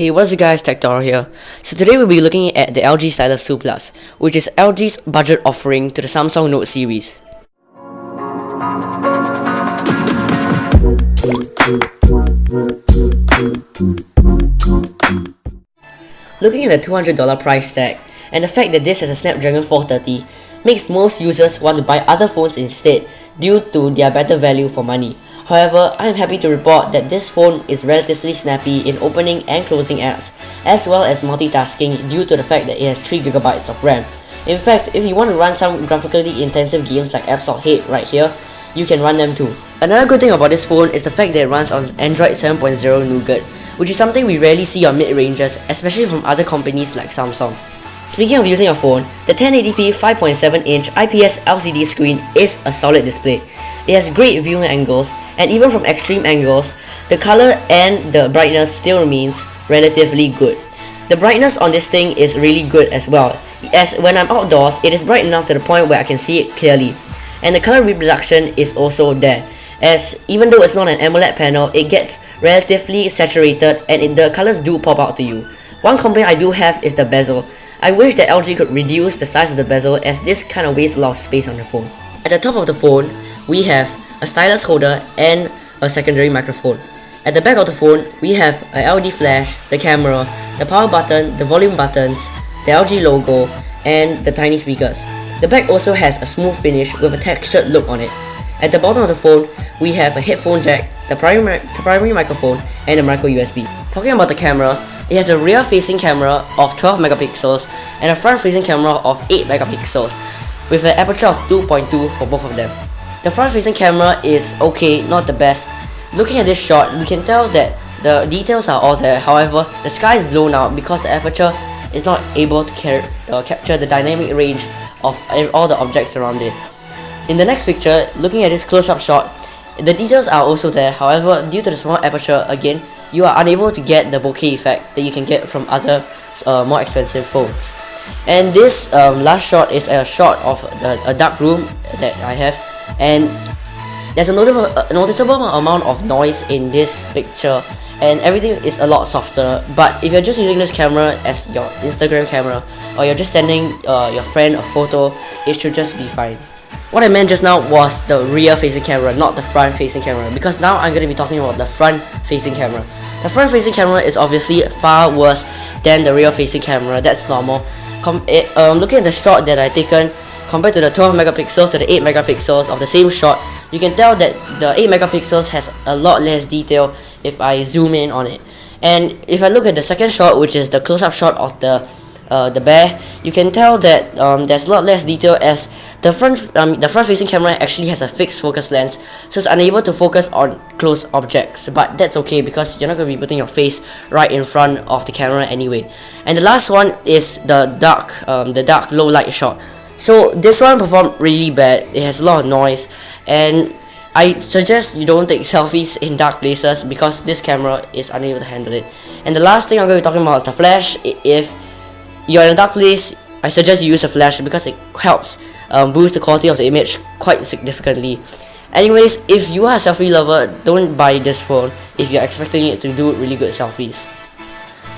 Hey, what's up guys, TechToro here. So today we'll be looking at the LG Stylus 2 Plus, which is LG's budget offering to the Samsung Note series. Looking at the $200 price tag, and the fact that this has a Snapdragon 430 makes most users want to buy other phones instead due to their better value for money. However, I am happy to report that this phone is relatively snappy in opening and closing apps, as well as multitasking due to the fact that it has 3GB of RAM. In fact, if you want to run some graphically intensive games like Absolute Hate right here, you can run them too. Another good thing about this phone is the fact that it runs on Android 7.0 Nougat, which is something we rarely see on mid-rangers, especially from other companies like Samsung. Speaking of using a phone, the 1080p 5.7-inch IPS LCD screen is a solid display. It has great viewing angles, and even from extreme angles, the color and the brightness still remains relatively good. The brightness on this thing is really good as well, as when I'm outdoors, it is bright enough to the point where I can see it clearly. And the color reproduction is also there, as even though it's not an AMOLED panel, it gets relatively saturated and the colors do pop out to you. One complaint I do have is the bezel. I wish that LG could reduce the size of the bezel, as this kind of wastes a lot of space on the phone. At the top of the phone, we have a stylus holder and a secondary microphone. At the back of the phone, we have a LED flash, the camera, the power button, the volume buttons, the LG logo, and the tiny speakers. The back also has a smooth finish with a textured look on it. At the bottom of the phone, we have a headphone jack, the primary microphone, and a micro USB. Talking about the camera, it has a rear-facing camera of 12 megapixels and a front-facing camera of 8 megapixels, with an aperture of 2.2 for both of them. The front-facing camera is okay, not the best. Looking at this shot, we can tell that the details are all there. However, the sky is blown out because the aperture is not able to capture the dynamic range of all the objects around it. In the next picture, looking at this close-up shot, the details are also there. However, due to the small aperture, again, you are unable to get the bokeh effect that you can get from other more expensive phones. And this last shot is a shot of a dark room that I have, and there's a noticeable amount of noise in this picture, and everything is a lot softer. But if you're just using this camera as your Instagram camera, or you're just sending your friend a photo, it should just be fine. What I meant just now was the rear-facing camera, not the front-facing camera, because now I'm going to be talking about the front-facing camera. The front-facing camera is obviously far worse than the rear-facing camera. That's normal. Looking at the shot that I've taken, compared to the 12 megapixels to the 8 megapixels of the same shot, you can tell that the 8 megapixels has a lot less detail if I zoom in on it. And if I look at the second shot, which is the close-up shot of the bear, you can tell that there's a lot less detail, as the front-facing camera actually has a fixed focus lens, so it's unable to focus on close objects. But that's okay, because you're not going to be putting your face right in front of the camera anyway. And the last one is the dark low light shot. So this one performed really bad. It has a lot of noise, and I suggest you don't take selfies in dark places because this camera is unable to handle it. And the last thing I'm going to be talking about is the flash. If you're in a dark place, I suggest you use a flash because it helps boost the quality of the image quite significantly. Anyways, if you are a selfie lover, don't buy this phone if you're expecting it to do really good selfies.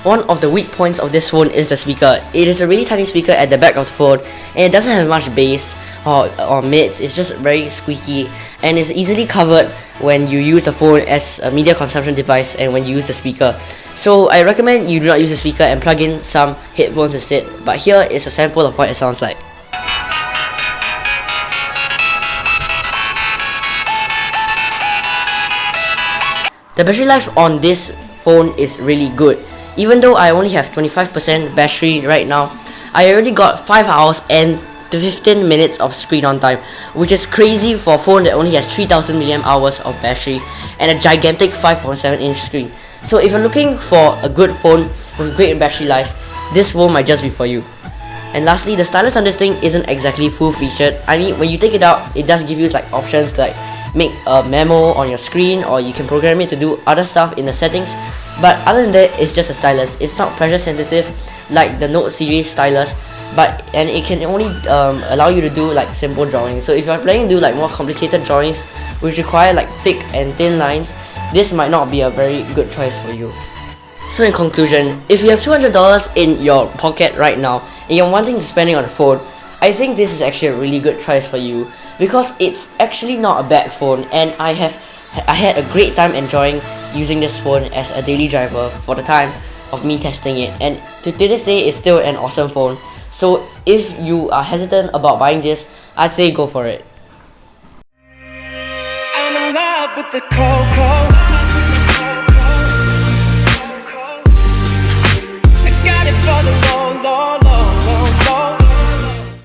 One of the weak points of this phone is the speaker. It is a really tiny speaker at the back of the phone, and it doesn't have much bass or mids. It's just very squeaky, and it's easily covered when you use the phone as a media consumption device and when you use the speaker. So I recommend you do not use the speaker and plug in some headphones instead. But here is a sample of what it sounds like. The battery life on this phone is really good. Even though I only have 25% battery right now, I already got 5 hours and 15 minutes of screen on time, which is crazy for a phone that only has 3000 mAh of battery and a gigantic 5.7-inch screen. So if you're looking for a good phone with great battery life, this phone might just be for you. And lastly, the stylus on this thing isn't exactly full-featured. I mean, when you take it out, it does give you like options to like make a memo on your screen, or you can program it to do other stuff in the settings. But other than that, it's just a stylus. It's not pressure sensitive like the Note series stylus, and it can only allow you to do like simple drawings. So if you're planning to do like more complicated drawings which require like thick and thin lines, this might not be a very good choice for you. So in conclusion, if you have $200 in your pocket right now and you're wanting to spend it on a phone, I think this is actually a really good choice for you because it's actually not a bad phone, and I had a great time enjoying using this phone as a daily driver for the time of me testing it, and to this day it's still an awesome phone. So if you are hesitant about buying this, I'd say go for it. I'm in love with the cold.